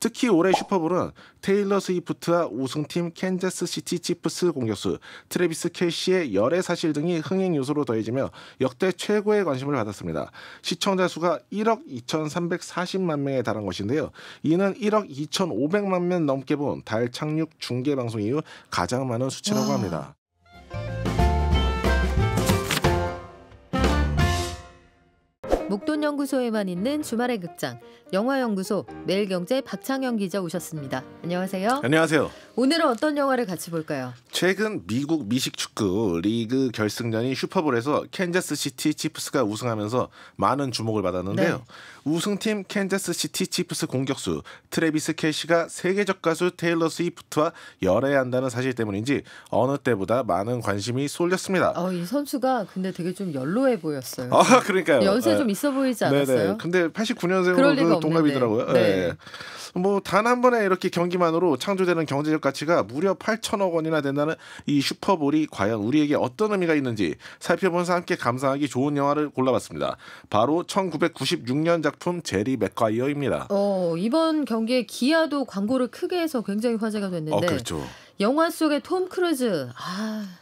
특히 올해 슈퍼볼은 테일러 스위프트와 우승팀 캔자스 시티 치프스 공격수 트래비스 켈시의 열애 사실 등이 흥행 요소로 더해지며 역대 최고의 관심을 받았습니다. 시청자 수가 1억 2,340만 명에 달한 것인데요. 이는 1억 2,500만 명 넘게 본 달 착륙 중계 방송 이후 가장 많은 수치라고 합니다. 목돈연구소에만 있는 주말의 극장 영화연구소 매일경제 박창현 기자 오셨습니다. 안녕하세요. 안녕하세요. 오늘은 어떤 영화를 같이 볼까요? 최근 미국 미식축구 리그 결승전인 슈퍼볼에서 캔자스 시티 치프스가 우승하면서 많은 주목을 받았는데요. 네. 우승팀 캔자스 시티 치프스 공격수 트래비스 켈시가 세계적 가수 테일러 스위프트와 열애한다는 사실 때문인지 어느 때보다 많은 관심이 쏠렸습니다. 이 선수가 근데 되게 좀 연로해 보였어요. 그러니까요. 연세 좀 있어 보이지 않았어요? 네네. 근데 89년생으로 동갑이더라고요. 네. 뭐 단 한 번에 이렇게 경기만으로 창조되는 경제적 가치가 무려 8천억 원이나 된다는 이 슈퍼볼이 과연 우리에게 어떤 의미가 있는지 살펴보면서 함께 감상하기 좋은 영화를 골라봤습니다. 바로 1996년 작품 제리 맥과이어입니다. 이번 경기에 기아도 광고를 크게 해서 굉장히 화제가 됐는데 그렇죠. 영화 속의 톰 크루즈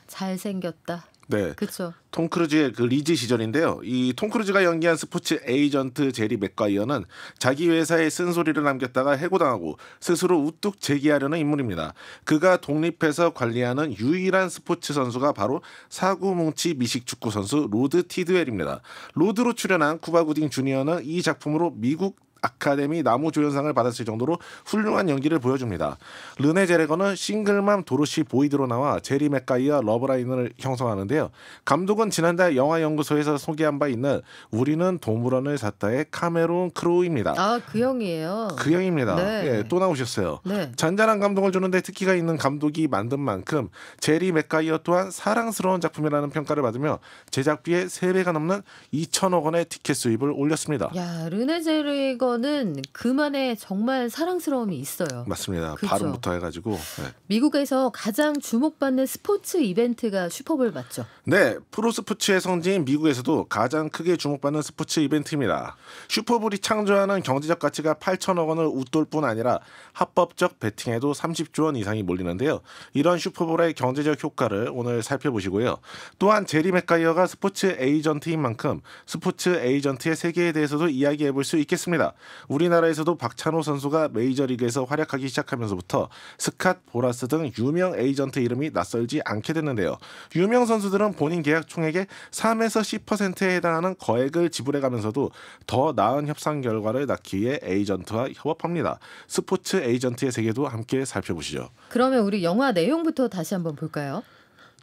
잘생겼다. 네, 그렇죠. 톰 크루즈의 그 리즈 시절인데요. 이 톰 크루즈가 연기한 스포츠 에이전트 제리 맥과이어는 자기 회사에 쓴소리를 남겼다가 해고당하고 스스로 우뚝 재기하려는 인물입니다. 그가 독립해서 관리하는 유일한 스포츠 선수가 바로 사구뭉치 미식축구 선수 로드 티드웰입니다. 로드로 출연한 쿠바 구딩 주니어는 이 작품으로 미국 아카데미 나무조연상을 받았을 정도로 훌륭한 연기를 보여줍니다. 르네 제레거는 싱글맘 도로시 보이드로 나와 제리 맥과이어 러브라인을 형성하는데요. 감독은 지난달 영화연구소에서 소개한 바 있는 우리는 동물원을 샀다의 카메론 크로우입니다. 그 형이에요. 그 형입니다. 네. 예, 또 나오셨어요. 네. 잔잔한 감동을 주는데 특기가 있는 감독이 만든 만큼 제리 맥과이어 또한 사랑스러운 작품이라는 평가를 받으며 제작비의 3배가 넘는 2천억 원의 티켓 수입을 올렸습니다. 야, 르네 제레거 는 그만의 정말 사랑스러움이 있어요. 맞습니다. 그렇죠? 발음부터 해가지고. 네. 미국에서 가장 주목받는 스포츠 이벤트가 슈퍼볼 맞죠? 네, 프로스포츠의 성지인 미국에서도 가장 크게 주목받는 스포츠 이벤트입니다. 슈퍼볼이 창조하는 경제적 가치가 8천억 원을 웃돌 뿐 아니라 합법적 베팅에도 30조 원 이상이 몰리는데요. 이런 슈퍼볼의 경제적 효과를 오늘 살펴보시고요. 또한 제리 맥과이어가 스포츠 에이전트인 만큼 스포츠 에이전트의 세계에 대해서도 이야기해볼 수 있겠습니다. 우리나라에서도 박찬호 선수가 메이저리그에서 활약하기 시작하면서부터 스캇 보라스 등 유명 에이전트 이름이 낯설지 않게 됐는데요. 유명 선수들은 본인 계약 총액의 3에서 10%에 해당하는 거액을 지불해가면서도 더 나은 협상 결과를 낳기 위해 에이전트와 협업합니다. 스포츠 에이전트의 세계도 함께 살펴보시죠. 그러면 우리 영화 내용부터 다시 한번 볼까요?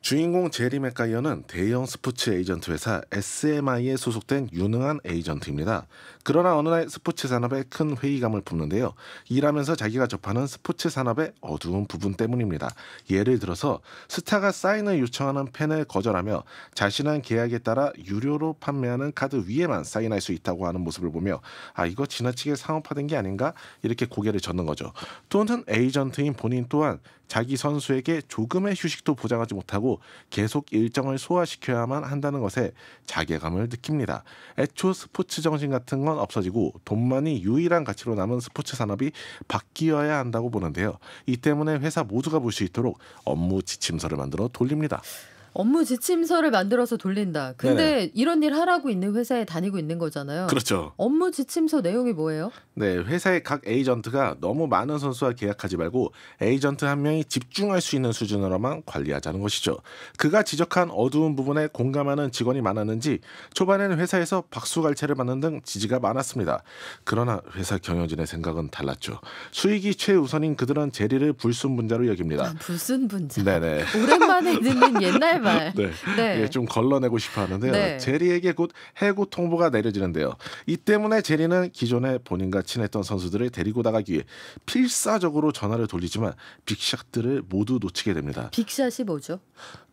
주인공 제리 맥과이어는 대형 스포츠 에이전트 회사 SMI에 소속된 유능한 에이전트입니다. 그러나 어느 날 스포츠 산업에 큰 회의감을 품는데요. 일하면서 자기가 접하는 스포츠 산업의 어두운 부분 때문입니다. 예를 들어서 스타가 사인을 요청하는 펜을 거절하며 자신은 계약에 따라 유료로 판매하는 카드 위에만 사인할 수 있다고 하는 모습을 보며 이거 지나치게 상업화된 게 아닌가? 이렇게 고개를 젓는 거죠. 또는 에이전트인 본인 또한 자기 선수에게 조금의 휴식도 보장하지 못하고 계속 일정을 소화시켜야만 한다는 것에 자괴감을 느낍니다. 애초 스포츠 정신 같은 건 없어지고 돈만이 유일한 가치로 남은 스포츠 산업이 바뀌어야 한다고 보는데요. 이 때문에 회사 모두가 볼 수 있도록 업무 지침서를 만들어 돌립니다. 업무 지침서를 만들어서 돌린다. 근데 네네. 이런 일 하라고 있는 회사에 다니고 있는 거잖아요. 그렇죠. 업무 지침서 내용이 뭐예요? 네, 회사의 각 에이전트가 너무 많은 선수와 계약하지 말고 에이전트 한 명이 집중할 수 있는 수준으로만 관리하자는 것이죠. 그가 지적한 어두운 부분에 공감하는 직원이 많았는지 초반에는 회사에서 박수갈채를 받는 등 지지가 많았습니다. 그러나 회사 경영진의 생각은 달랐죠. 수익이 최우선인 그들은 제리를 불순분자로 여깁니다. 불순분자. 네네. 오랜만에 듣는 옛날 말. 네. 네. 좀 걸러내고 싶어 하는데요. 네. 제리에게 곧 해고 통보가 내려지는데요. 이 때문에 제리는 기존에 본인과 친했던 선수들을 데리고 나가기 위해 필사적으로 전화를 돌리지만 빅샷들을 모두 놓치게 됩니다. 빅샷이 뭐죠?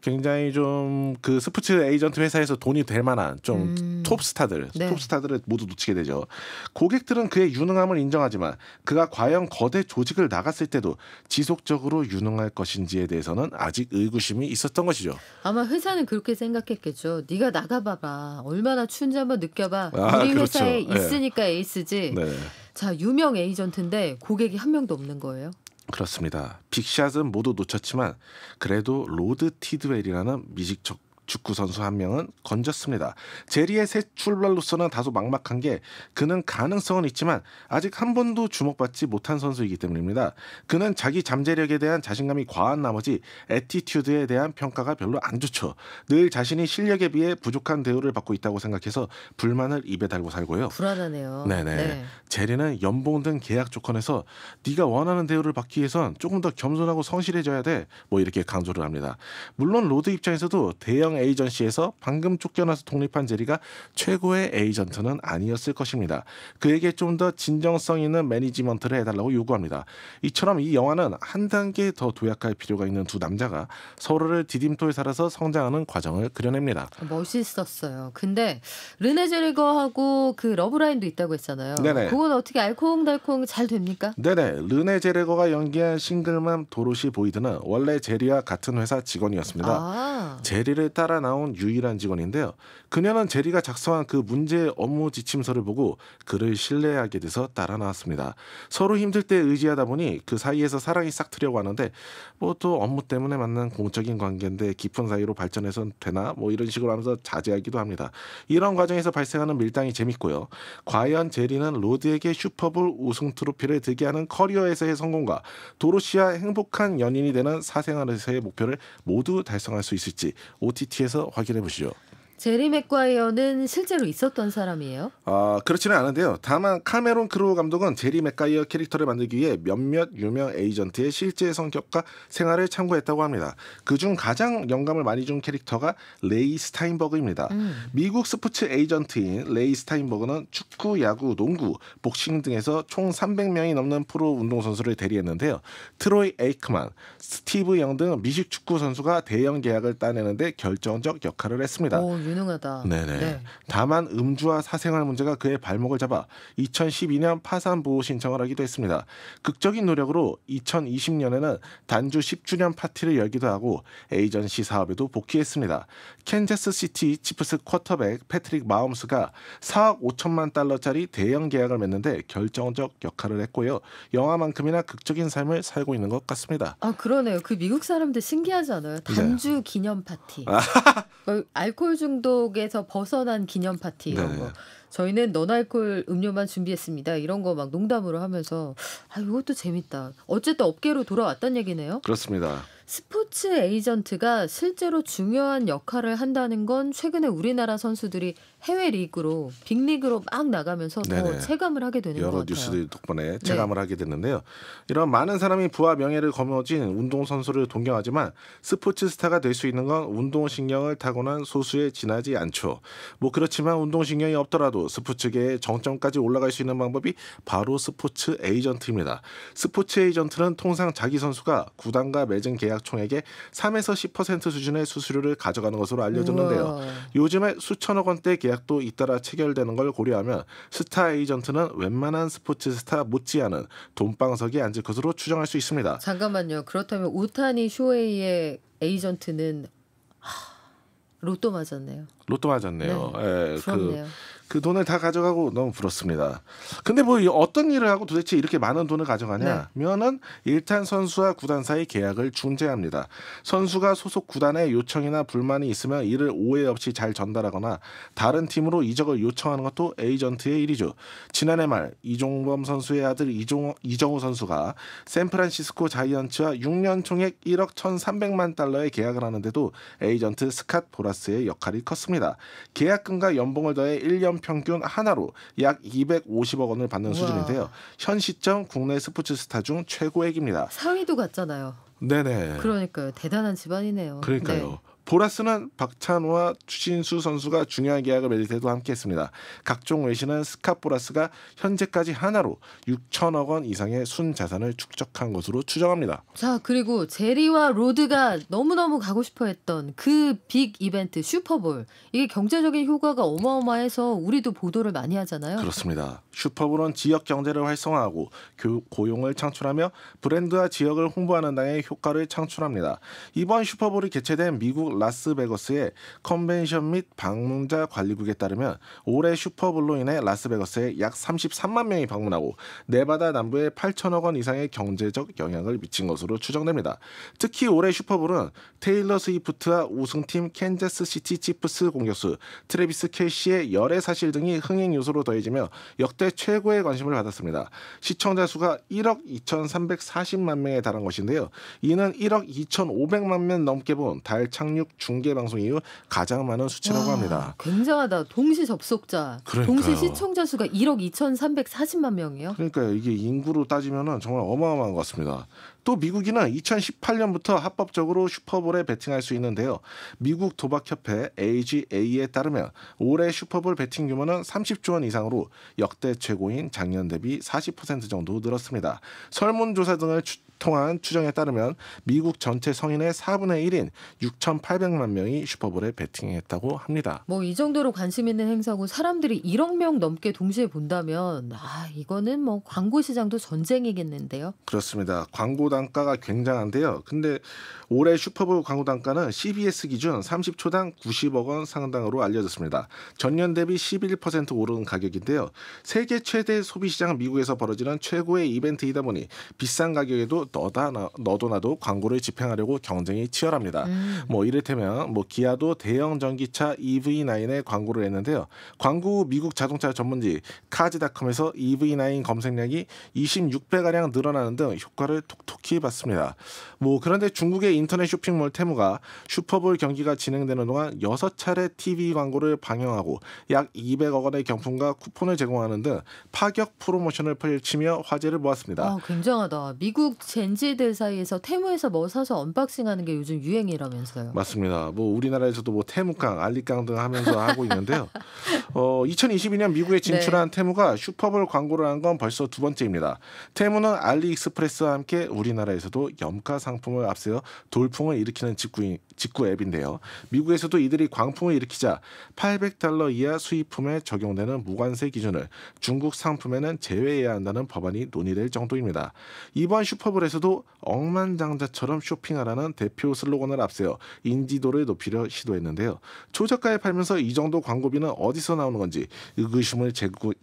굉장히 좀 그 스포츠 에이전트 회사에서 돈이 될 만한 좀 톱스타들, 네. 톱스타들을 모두 놓치게 되죠. 고객들은 그의 유능함을 인정하지만 그가 과연 거대 조직을 나갔을 때도 지속적으로 유능할 것인지에 대해서는 아직 의구심이 있었던 것이죠. 아마 회사는 그렇게 생각했겠죠. 네가 나가봐봐. 얼마나 추운지 한번 느껴봐. 아, 우리 그렇죠. 회사에 예. 있으니까 에이스지. 네. 자, 유명 에이전트인데 고객이 한 명도 없는 거예요. 그렇습니다. 빅샷은 모두 놓쳤지만 그래도 로드 티드웰이라는 미식 축구 선수 한 명은 건졌습니다. 제리의 새 출발로서는 다소 막막한 게 그는 가능성은 있지만 아직 한 번도 주목받지 못한 선수이기 때문입니다. 그는 자기 잠재력에 대한 자신감이 과한 나머지 애티튜드에 대한 평가가 별로 안 좋죠. 늘 자신이 실력에 비해 부족한 대우를 받고 있다고 생각해서 불만을 입에 달고 살고요. 불안하네요. 네네. 네. 제리는 연봉 등 계약 조건에서 네가 원하는 대우를 받기 위해선 조금 더 겸손하고 성실해져야 돼. 뭐 이렇게 강조를 합니다. 물론 로드 입장에서도 대형 에이전시에서 방금 쫓겨나서 독립한 제리가 최고의 에이전트는 아니었을 것입니다. 그에게 좀 더 진정성 있는 매니지먼트를 해달라고 요구합니다. 이처럼 이 영화는 한 단계 더 도약할 필요가 있는 두 남자가 서로를 디딤돌 살아서 성장하는 과정을 그려냅니다. 멋있었어요. 근데 르네 제리거하고 그 러브라인도 있다고 했잖아요. 네네. 그건 어떻게 알콩달콩 잘 됩니까? 네네. 르네 제레거가 연기한 싱글맘 도로시 보이드는 원래 제리와 같은 회사 직원이었습니다. 아, 제리를 따라 나온 유일한 직원인데요. 그녀는 제리가 작성한 그 문제의 업무 지침서를 보고 그를 신뢰하게 돼서 따라 나왔습니다. 서로 힘들 때 의지하다 보니 그 사이에서 사랑이 싹트려고 하는데 뭐 또 업무 때문에 만난 공적인 관계인데 깊은 사이로 발전해선 되나 뭐 이런 식으로 하면서 자제하기도 합니다. 이런 과정에서 발생하는 밀당이 재밌고요. 과연 제리는 로드에게 슈퍼볼 우승 트로피를 들게 하는 커리어에서의 성공과 도로시와 행복한 연인이 되는 사생활에서의 목표를 모두 달성할 수 있을지 OTT에서 확인해 보시죠. 제리 맥과이어는 실제로 있었던 사람이에요? 그렇지는 않은데요. 다만 카메론 크로우 감독은 제리 맥가이어 캐릭터를 만들기 위해 몇몇 유명 에이전트의 실제 성격과 생활을 참고했다고 합니다. 그중 가장 영감을 많이 준 캐릭터가 레이 스타인버그입니다. 미국 스포츠 에이전트인 레이 스타인버그는 축구, 야구, 농구, 복싱 등에서 총 300명이 넘는 프로 운동선수를 대리했는데요. 트로이 에이크만, 스티브 영 등 미식 축구 선수가 대형 계약을 따내는데 결정적 역할을 했습니다. 오, 유능하다. 네네. 네. 다만 음주와 사생활 문제가 그의 발목을 잡아 2012년 파산 보호 신청을 하기도 했습니다. 극적인 노력으로 2020년에는 단주 10주년 파티를 열기도 하고 에이전시 사업에도 복귀했습니다. 캔자스 시티 치프스 쿼터백 패트릭 마홈스가 4억 5천만 달러짜리 대형 계약을 맺는데 결정적 역할을 했고요. 영화만큼이나 극적인 삶을 살고 있는 것 같습니다. 아, 그러네요. 그 미국 사람들 신기하지 않아요? 단주 기념 파티. 알코올 중독에서 벗어난 기념 파티 이런 네. 거. 저희는 너날콜 음료만 준비했습니다. 이런 거 막 농담으로 하면서 이것도 재밌다. 어쨌든 업계로 돌아왔단 얘기네요. 그렇습니다. 스포츠 에이전트가 실제로 중요한 역할을 한다는 건 최근에 우리나라 선수들이 해외 리그로 빅리그로 막 나가면서 더 네네. 체감을 하게 되는 것 여러 같아요. 뉴스들 덕분에 체감을 하게 됐는데요. 이런 많은 사람이 부와 명예를 거머쥔 운동선수를 동경하지만 스포츠 스타가 될 수 있는 건 운동신경을 타고난 소수에 지나지 않죠. 뭐 그렇지만 운동신경이 없더라도 스포츠계의 정점까지 올라갈 수 있는 방법이 바로 스포츠 에이전트입니다. 스포츠 에이전트는 통상 자기 선수가 구단과 맺은 계약 총액의 3에서 10% 수준의 수수료를 가져가는 것으로 알려졌는데요. 우와. 요즘에 수천억 원대 계약도 잇따라 체결되는 걸 고려하면 스타 에이전트는 웬만한 스포츠 스타 못지않은 돈방석에 앉을 것으로 추정할 수 있습니다. 잠깐만요. 그렇다면 오타니 쇼헤이의 에이전트는 로또 맞았네요. 로또 맞았네요. 예, 부럽네요. 그 돈을 다 가져가고 너무 부럽습니다. 근데 뭐 어떤 일을 하고 도대체 이렇게 많은 돈을 가져가냐면은 일단 선수와 구단 사이 계약을 중재합니다. 선수가 소속 구단에 요청이나 불만이 있으면 이를 오해 없이 잘 전달하거나 다른 팀으로 이적을 요청하는 것도 에이전트의 일이죠. 지난해 말 이종범 선수의 아들 이정우 선수가 샌프란시스코 자이언츠와 6년 총액 1억 1,300만 달러의 계약을 하는데도 에이전트 스캇 보라스의 역할이 컸습니다. 계약금과 연봉을 더해 1년 평균 하나로 약 250억 원을 받는 우와. 수준인데요. 현 시점 국내 스포츠 스타 중 최고액입니다. 상위도 같잖아요. 네네. 그러니까요. 대단한 집안이네요. 그러니까요. 네. 보라스는 박찬호와 추신수 선수가 중요한 계약을 맺을 때도 함께했습니다. 각종 외신은 스캇 보라스가 현재까지 하나로 6천억 원 이상의 순자산을 축적한 것으로 추정합니다. 자, 그리고 제리와 로드가 너무너무 가고 싶어했던 그 빅 이벤트 슈퍼볼. 이게 경제적인 효과가 어마어마해서 우리도 보도를 많이 하잖아요. 그렇습니다. 슈퍼볼은 지역 경제를 활성화하고 고용을 창출하며 브랜드와 지역을 홍보하는 등의 효과를 창출합니다. 이번 슈퍼볼이 개최된 미국 뉴욕 라스베거스의 컨벤션 및 방문자 관리국에 따르면 올해 슈퍼볼로 인해 라스베거스에 약 33만 명이 방문하고 네바다 남부에 8천억 원 이상의 경제적 영향을 미친 것으로 추정됩니다. 특히 올해 슈퍼볼은 테일러 스위프트와 우승팀 캔자스 시티 치프스 공격수 트래비스 켈시의 열애 사실 등이 흥행 요소로 더해지며 역대 최고의 관심을 받았습니다. 시청자 수가 1억 2,340만 명에 달한 것인데요. 이는 1억 2,500만 명 넘게 본 달 착륙 중계 방송 이후 가장 많은 수치라고 합니다. 굉장하다. 동시 접속자, 그러니까요. 동시 시청자 수가 1억 2,340만 명이요. 그러니까 이게 인구로 따지면 정말 어마어마한 것 같습니다. 또 미국인은 2018년부터 합법적으로 슈퍼볼에 베팅할 수 있는데요. 미국 도박협회 AGA에 따르면 올해 슈퍼볼 베팅 규모는 30조 원 이상으로 역대 최고인 작년 대비 40% 정도 늘었습니다. 설문조사 등을 통한 추정에 따르면 미국 전체 성인의 4분의 1인 6,800만 명이 슈퍼볼에 베팅했다고 합니다. 뭐 이 정도로 관심 있는 행사고 사람들이 1억 명 넘게 동시에 본다면 이거는 뭐 광고 시장도 전쟁이겠는데요. 그렇습니다. 광고 단가가 굉장한데요. 근데 올해 슈퍼볼 광고 단가는 CBS 기준 30초당 90억 원 상당으로 알려졌습니다. 전년 대비 11% 오른 가격인데요. 세계 최대 소비 시장 미국에서 벌어지는 최고의 이벤트이다 보니 비싼 가격에도 너도 나도 광고를 집행하려고 경쟁이 치열합니다. 뭐 이를테면 기아도 대형 전기차 EV9에 광고를 했는데요. 광고 후 미국 자동차 전문지 카즈닷컴에서 EV9 검색량이 26배가량 늘어나는 등 효과를 톡톡히 봤습니다. 그런데 중국의 인터넷 쇼핑몰 테무가 슈퍼볼 경기가 진행되는 동안 6차례 TV 광고를 방영하고 약 200억 원의 경품과 쿠폰을 제공하는 등 파격 프로모션을 펼치며 화제를 모았습니다. 굉장하다. 미국 젠지들 사이에서 테무에서 뭐 사서 언박싱하는 게 요즘 유행이라면서요. 맞습니다. 우리나라에서도 테무깡, 알리깡 등 하면서 하고 있는데요. 2022년 미국에 진출한 테무가 슈퍼볼 광고를 한 건 벌써 두 번째입니다. 테무는 알리익스프레스와 함께 우리나라에서도 염가 상품을 앞세워 돌풍을 일으키는 직구 앱인데요. 미국에서도 이들이 광풍을 일으키자 $800 이하 수입품에 적용되는 무관세 기준을 중국 상품에는 제외해야 한다는 법안이 논의될 정도입니다. 이번 슈퍼볼에서도 억만장자처럼 쇼핑하라는 대표 슬로건을 앞세워 인지도를 높이려 시도했는데요. 초저가에 팔면서 이 정도 광고비는 어디서 나오는 건지 의구심을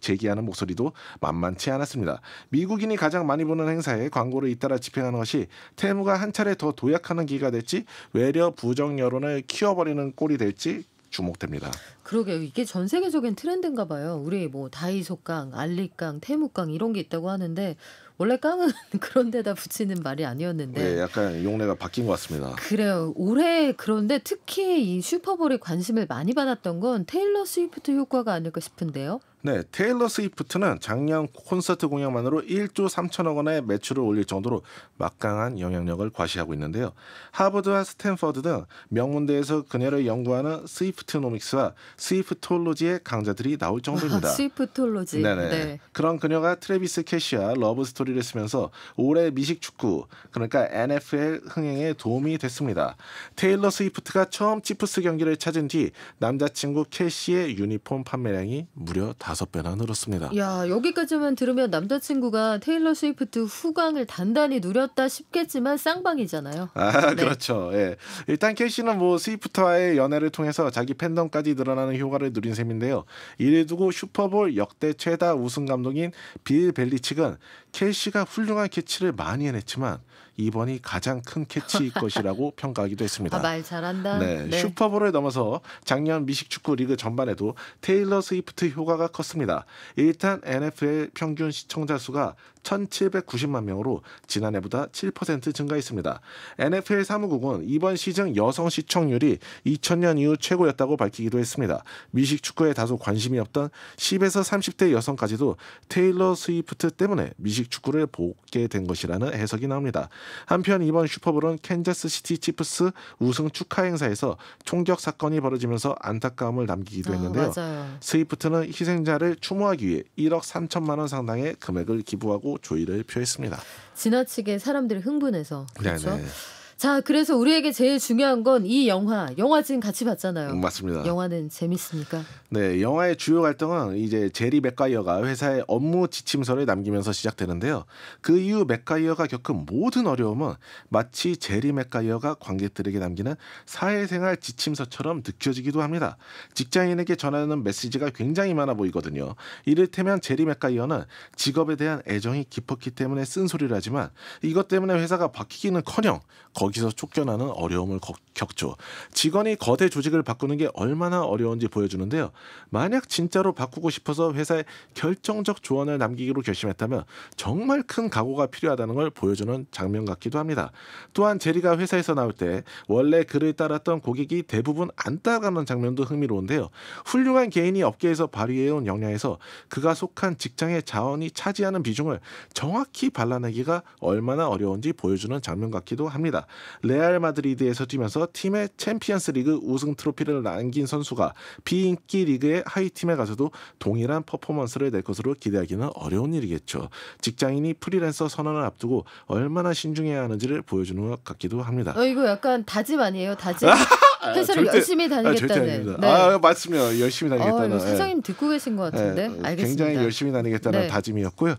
제기하는 목소리도 만만치 않았습니다. 미국인이 가장 많이 보는 행사에 광고를 잇따라 집행하는 것이 테무가 한 차례 더 도약하는 기회가 될지 외려 부정 여론을 키워버리는 꼴이 될지 주목됩니다. 그러게요. 이게 전 세계적인 트렌드인가 봐요. 우리 다이소깡, 알리깡, 테무깡 이런 게 있다고 하는데 원래 깡은 그런 데다 붙이는 말이 아니었는데. 네, 약간 용례가 바뀐 것 같습니다. 그래요. 올해 그런데 특히 이 슈퍼볼에 관심을 많이 받았던 건 테일러 스위프트 효과가 아닐까 싶은데요. 네, 테일러 스위프트는 작년 콘서트 공연만으로 1조 3천억 원의 매출을 올릴 정도로 막강한 영향력을 과시하고 있는데요. 하버드와 스탠퍼드 등 명문대에서 그녀를 연구하는 스위프트노믹스와 스위프톨로지의 강자들이 나올 정도입니다. 스위프톨로지. 네네. 네. 그런 그녀가 트래비스 캐시와 러브 스토리를 쓰면서 올해 미식 축구, 그러니까 NFL 흥행에 도움이 됐습니다. 테일러 스위프트가 처음 치프스 경기를 찾은 뒤 남자친구 캐시의 유니폼 판매량이 무려 5배나 늘었습니다. 야, 여기까지만 들으면 남자친구가 테일러 스위프트 후광을 단단히 누렸다 싶겠지만 쌍방이잖아요. 네. 그렇죠. 예. 일단 캐시는 스위프트와의 연애를 통해서 자기 팬덤까지 늘어나는 효과를 누린 셈인데요. 이를 두고 슈퍼볼 역대 최다 우승 감독인 빌 벨리칙은 캐시가 훌륭한 캐치를 많이 해냈지만 이번이 가장 큰 캐치일 것이라고 평가하기도 했습니다. 말 잘한다. 네, 네. 슈퍼볼을 넘어서 작년 미식축구 리그 전반에도 테일러 스위프트 효과가 컸습니다. 일단 NFL 평균 시청자 수가 1,790만 명으로 지난해보다 7% 증가했습니다. NFL 사무국은 이번 시즌 여성 시청률이 2000년 이후 최고였다고 밝히기도 했습니다. 미식축구에 다소 관심이 없던 10에서 30대 여성까지도 테일러 스위프트 때문에 미식축구를 보게 된 것이라는 해석이 나옵니다. 한편 이번 슈퍼볼은 캔자스 시티 치프스 우승 축하 행사에서 총격 사건이 벌어지면서 안타까움을 남기기도 했는데요. 맞아요. 스위프트는 희생자를 추모하기 위해 1억 3천만 원 상당의 금액을 기부하고 조의를 표했습니다. 지나치게 사람들이 흥분해서. 그렇죠. 네네. 자, 그래서 우리에게 제일 중요한 건 이 영화 지금 같이 봤잖아요. 맞습니다. 영화는 재밌습니까? 네, 영화의 주요 갈등은 이제 제리 맥가이어가 회사에 업무 지침서를 남기면서 시작되는데요. 그 이후 맥가이어가 겪은 모든 어려움은 마치 제리 맥가이어가 관객들에게 남기는 사회생활 지침서처럼 느껴지기도 합니다. 직장인에게 전하는 메시지가 굉장히 많아 보이거든요. 이를테면 제리 맥가이어는 직업에 대한 애정이 깊었기 때문에 쓴소리를 하지만 이것 때문에 회사가 바뀌기는커녕 거기서 쫓겨나는 어려움을 겪죠. 직원이 거대 조직을 바꾸는 게 얼마나 어려운지 보여주는데요. 만약 진짜로 바꾸고 싶어서 회사에 결정적 조언을 남기기로 결심했다면 정말 큰 각오가 필요하다는 걸 보여주는 장면 같기도 합니다. 또한 제리가 회사에서 나올 때 원래 그를 따랐던 고객이 대부분 안 따라가는 장면도 흥미로운데요. 훌륭한 개인이 업계에서 발휘해온 역량에서 그가 속한 직장의 자원이 차지하는 비중을 정확히 발라내기가 얼마나 어려운지 보여주는 장면 같기도 합니다. 레알 마드리드에서 뛰면서 팀의 챔피언스 리그 우승 트로피를 남긴 선수가 비인기 리그의 하위 팀에 가서도 동일한 퍼포먼스를 낼 것으로 기대하기는 어려운 일이겠죠. 직장인이 프리랜서 선언을 앞두고 얼마나 신중해야 하는지를 보여주는 것 같기도 합니다. 이거 약간 다짐 아니에요? 다짐? 회사를 절대, 열심히 절대 다니겠다는. 아닙니다. 네. 맞습니다. 열심히 다니겠다는. 이거 사장님 듣고 계신 것 같은데. 알겠습니다. 굉장히 열심히 다니겠다는 네. 다짐이었고요.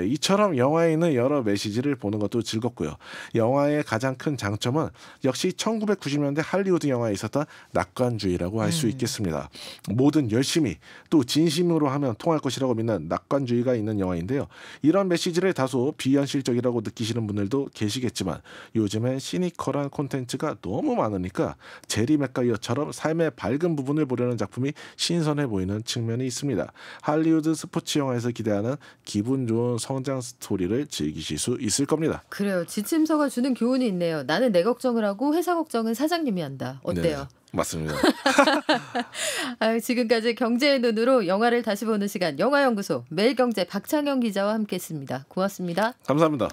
이처럼 영화에 있는 여러 메시지를 보는 것도 즐겁고요. 영화의 가장 큰 장점은 역시 1990년대 할리우드 영화에 있었던 낙관주의라고 할 수 있겠습니다. 뭐든 열심히 또 진심으로 하면 통할 것이라고 믿는 낙관주의가 있는 영화인데요. 이런 메시지를 다소 비현실적이라고 느끼시는 분들도 계시겠지만 요즘엔 시니컬한 콘텐츠가 너무 많으니까 제리 맥가이어처럼 삶의 밝은 부분을 보려는 작품이 신선해 보이는 측면이 있습니다. 할리우드 스포츠 영화에서 기대하는 기분 좋은 성장 스토리를 즐기실 수 있을 겁니다. 그래요. 지침서가 주는 교훈이 있네요. 나는 내 걱정을 하고 회사 걱정은 사장님이 한다. 어때요? 네, 맞습니다. 지금까지 경제의 눈으로 영화를 다시 보는 시간 영화연구소 매일경제 박창영 기자와 함께했습니다. 고맙습니다. 감사합니다.